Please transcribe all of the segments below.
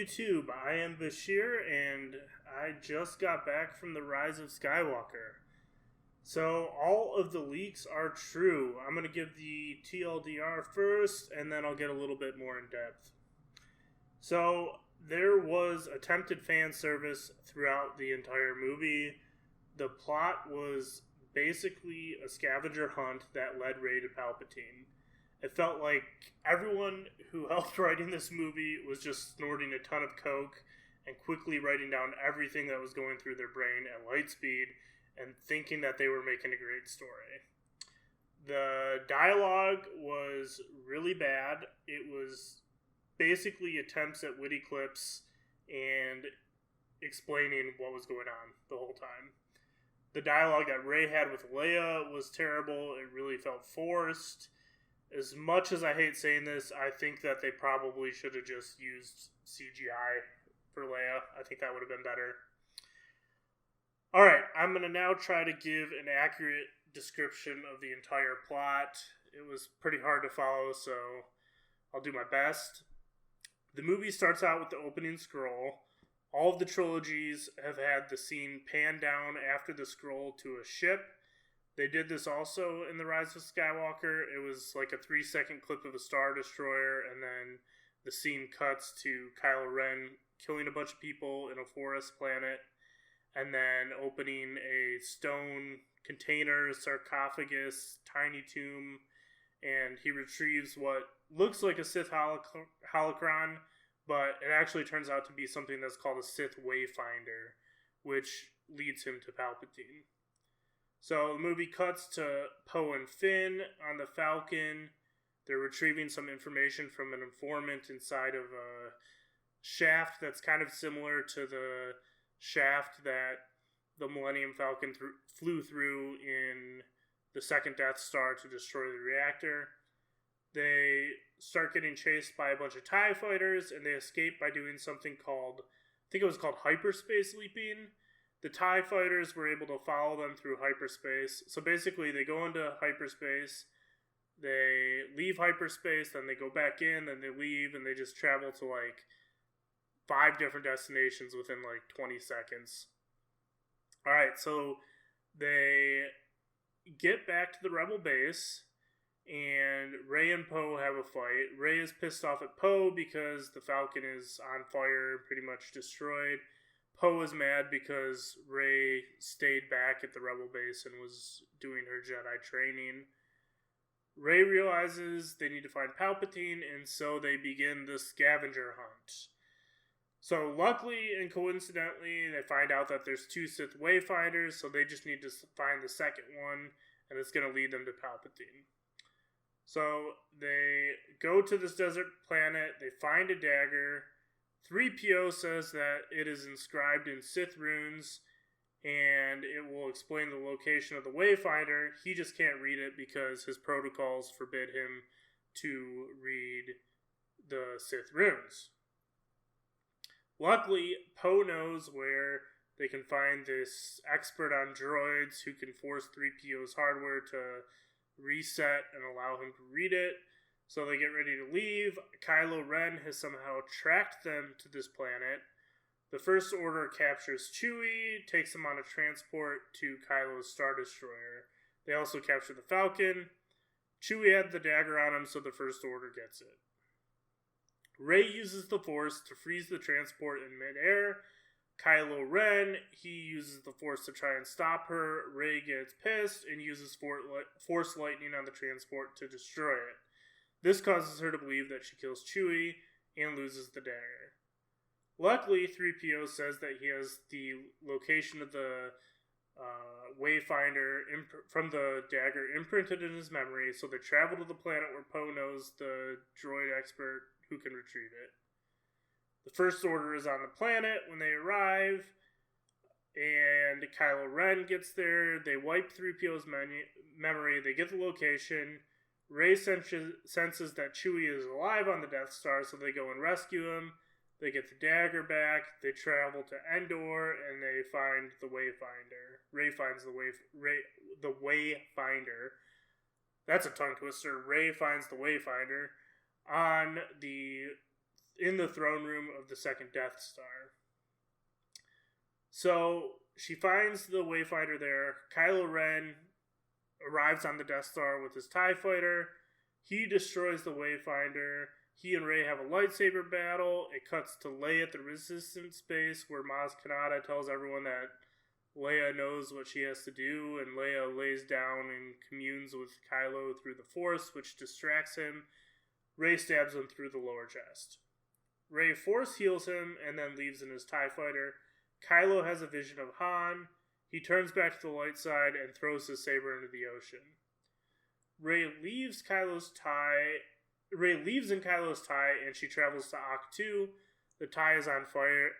YouTube? I am Bashierr, and I just got back from the Rise of Skywalker. So, all of the leaks are true. I'm going to give the TLDR first, and then I'll get a little bit more in depth. So, there was attempted fan service throughout the entire movie. The plot was basically a scavenger hunt that led Rey to Palpatine. It felt like everyone who helped writing this movie was just snorting a ton of coke and quickly writing down everything that was going through their brain at light speed and thinking that they were making a great story. The dialogue was really bad. It was basically attempts at witty clips and explaining what was going on the whole time. The dialogue that Rey had with Leia was terrible. It really felt forced. As much as I hate saying this, I think that they probably should have just used CGI for Leia. I think that would have been better. Alright, I'm going to now try to give an accurate description of the entire plot. It was pretty hard to follow, so I'll do my best. The movie starts out with the opening scroll. All of the trilogies have had the scene pan down after the scroll to a ship. They did this also in The Rise of Skywalker. It was like a 3-second clip of a Star Destroyer, and then the scene cuts to Kylo Ren killing a bunch of people in a forest planet, and then opening a stone container, sarcophagus, tiny tomb, and he retrieves what looks like a Sith holocron, but it actually turns out to be something that's called a Sith Wayfinder, which leads him to Palpatine. So the movie cuts to Poe and Finn on the Falcon. They're retrieving some information from an informant inside of a shaft that's kind of similar to the shaft that the Millennium Falcon flew through in the second Death Star to destroy the reactor. They start getting chased by a bunch of TIE fighters, and they escape by doing something called, I think it was called hyperspace leaping. The TIE fighters were able to follow them through hyperspace. So basically, they go into hyperspace, they leave hyperspace, then they go back in, then they leave, and they just travel to like 5 different destinations within like 20 seconds. Alright, so they get back to the Rebel base, and Rey and Poe have a fight. Rey is pissed off at Poe because the Falcon is on fire, pretty much destroyed. Poe is mad because Rey stayed back at the Rebel base and was doing her Jedi training. Rey realizes they need to find Palpatine, and so they begin the scavenger hunt. So luckily and coincidentally, they find out that there's 2 Sith Wayfinders, so they just need to find the second one, and it's going to lead them to Palpatine. So they go to this desert planet, they find a dagger. 3PO says that it is inscribed in Sith runes, and it will explain the location of the Wayfinder. He just can't read it because his protocols forbid him to read the Sith runes. Luckily, Poe knows where they can find this expert on droids who can force 3PO's hardware to reset and allow him to read it. So they get ready to leave. Kylo Ren has somehow tracked them to this planet. The First Order captures Chewie, takes him on a transport to Kylo's Star Destroyer. They also capture the Falcon. Chewie had the dagger on him, so the First Order gets it. Rey uses the Force to freeze the transport in midair. Kylo Ren, he uses the Force to try and stop her. Rey gets pissed and uses Force lightning on the transport to destroy it. This causes her to believe that she kills Chewie and loses the dagger. Luckily, 3PO says that he has the location of the Wayfinder from the dagger imprinted in his memory, so they travel to the planet where Poe knows the droid expert who can retrieve it. The First Order is on the planet when they arrive, and Kylo Ren gets there. They wipe 3PO's memory, they get the location. Rey senses that Chewie is alive on the Death Star, so they go and rescue him. They get the dagger back. They travel to Endor, and they find the Wayfinder. Rey finds the Wayfinder. That's a tongue twister. Rey finds the Wayfinder on the in the throne room of the second Death Star. So she finds the Wayfinder there. Kylo Ren arrives on the Death Star with his TIE fighter. He destroys the Wayfinder. He and Rey have a lightsaber battle. It cuts to Leia at the Resistance base, where Maz Kanata tells everyone that Leia knows what she has to do, and Leia lays down and communes with Kylo through the Force, which distracts him. Rey stabs him through the lower chest. Rey force heals him and then leaves in his TIE fighter. Kylo has a vision of Han. He turns back to the light side and throws his saber into the ocean. Rey leaves in Kylo's TIE, and she travels to Ahch-To. The TIE is on fire.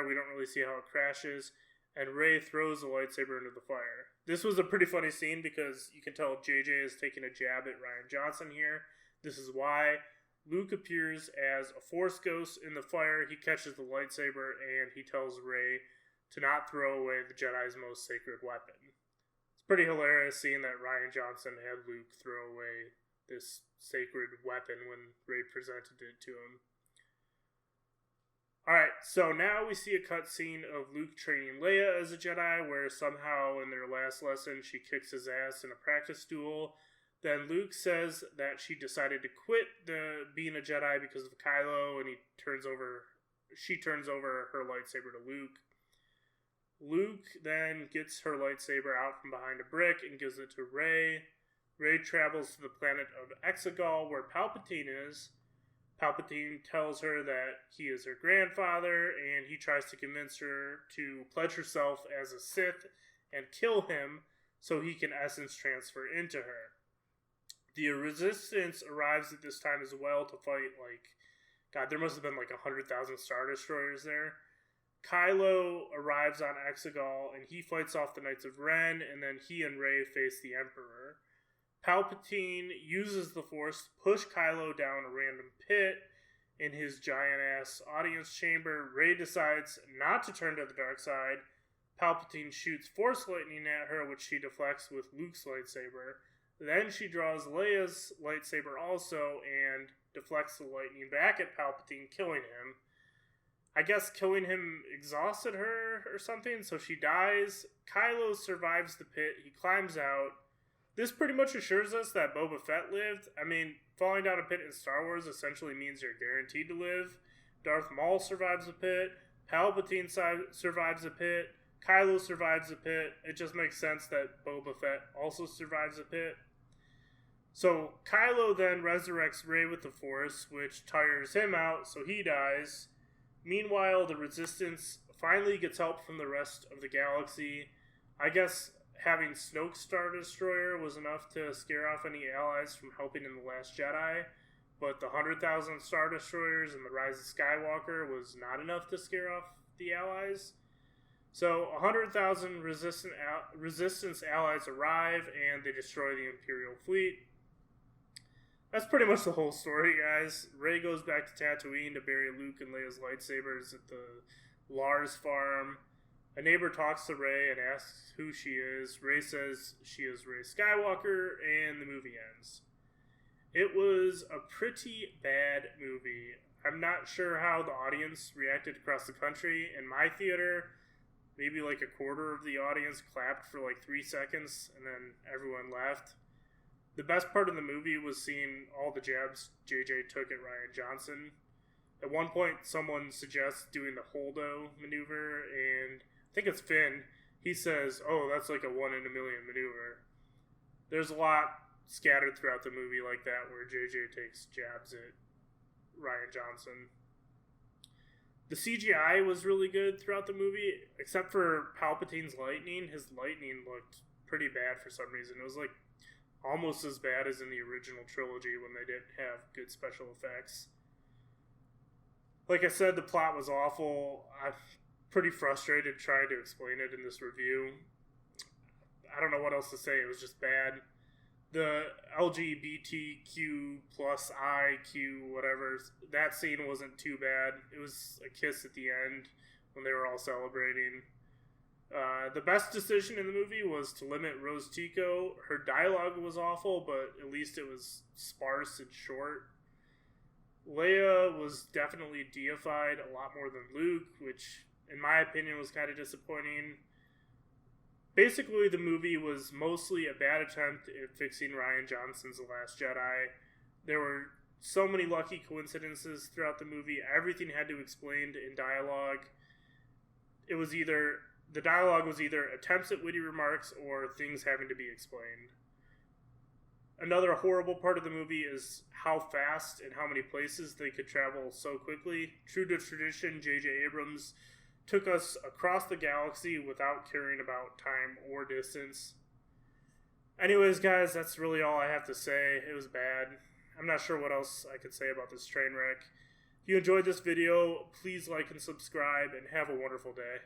We don't really see how it crashes. And Rey throws the lightsaber into the fire. This was a pretty funny scene because you can tell JJ is taking a jab at Rian Johnson here. This is why Luke appears as a Force ghost in the fire. He catches the lightsaber and he tells Rey to not throw away the Jedi's most sacred weapon. It's pretty hilarious seeing that Rian Johnson had Luke throw away this sacred weapon when Rey presented it to him. Alright, so now we see a cutscene of Luke training Leia as a Jedi, where somehow in their last lesson she kicks his ass in a practice duel. Then Luke says that she decided to quit being a Jedi because of Kylo, and she turns over her lightsaber to Luke. Luke then gets her lightsaber out from behind a brick and gives it to Rey. Rey travels to the planet of Exegol, where Palpatine is. Palpatine tells her that he is her grandfather, and he tries to convince her to pledge herself as a Sith and kill him so he can essence transfer into her. The Resistance arrives at this time as well to fight, there must have been 100,000 Star Destroyers there. Kylo arrives on Exegol, and he fights off the Knights of Ren, and then he and Rey face the Emperor. Palpatine uses the Force to push Kylo down a random pit in his giant-ass audience chamber. Rey decides not to turn to the dark side. Palpatine shoots Force lightning at her, which she deflects with Luke's lightsaber. Then she draws Leia's lightsaber also and deflects the lightning back at Palpatine, killing him. I guess killing him exhausted her or something, so she dies. Kylo survives the pit. He climbs out. This pretty much assures us that Boba Fett lived. I mean, falling down a pit in Star Wars essentially means you're guaranteed to live. Darth Maul survives the pit. Palpatine survives the pit. Kylo survives the pit. It just makes sense that Boba Fett also survives the pit. So Kylo then resurrects Rey with the Force, which tires him out, so he dies. Meanwhile, the Resistance finally gets help from the rest of the galaxy. I guess having Snoke's Star Destroyer was enough to scare off any allies from helping in The Last Jedi, but the 100,000 Star Destroyers in the Rise of Skywalker was not enough to scare off the allies. So 100,000 Resistance allies arrive, and they destroy the Imperial fleet. That's pretty much the whole story, guys. Rey goes back to Tatooine to bury Luke and Leia's lightsabers at the Lars farm. A neighbor talks to Rey and asks who she is. Rey says she is Rey Skywalker, and the movie ends. It was a pretty bad movie. I'm not sure how the audience reacted across the country. In my theater, maybe a quarter of the audience clapped for 3 seconds, and then everyone left. The best part of the movie was seeing all the jabs JJ took at Rian Johnson. At one point, someone suggests doing the Holdo maneuver, and I think it's Finn. He says, "Oh, that's like a 1 in a million maneuver." There's a lot scattered throughout the movie like that where JJ takes jabs at Rian Johnson. The CGI was really good throughout the movie, except for Palpatine's lightning. His lightning looked pretty bad for some reason. It was almost as bad as in the original trilogy when they didn't have good special effects. Like I said, the plot was awful. I'm pretty frustrated trying to explain it in this review. I don't know what else to say. It was just bad. The LGBTQ plus IQ, whatever, that scene wasn't too bad. It was a kiss at the end when they were all celebrating. The best decision in the movie was to limit Rose Tico. Her dialogue was awful, but at least it was sparse and short. Leia was definitely deified a lot more than Luke, which, in my opinion, was kind of disappointing. Basically, the movie was mostly a bad attempt at fixing Rian Johnson's The Last Jedi. There were so many lucky coincidences throughout the movie. Everything had to be explained in dialogue. The dialogue was either attempts at witty remarks or things having to be explained. Another horrible part of the movie is how fast and how many places they could travel so quickly. True to tradition, J.J. Abrams took us across the galaxy without caring about time or distance. Anyways, guys, that's really all I have to say. It was bad. I'm not sure what else I could say about this train wreck. If you enjoyed this video, please like and subscribe, and have a wonderful day.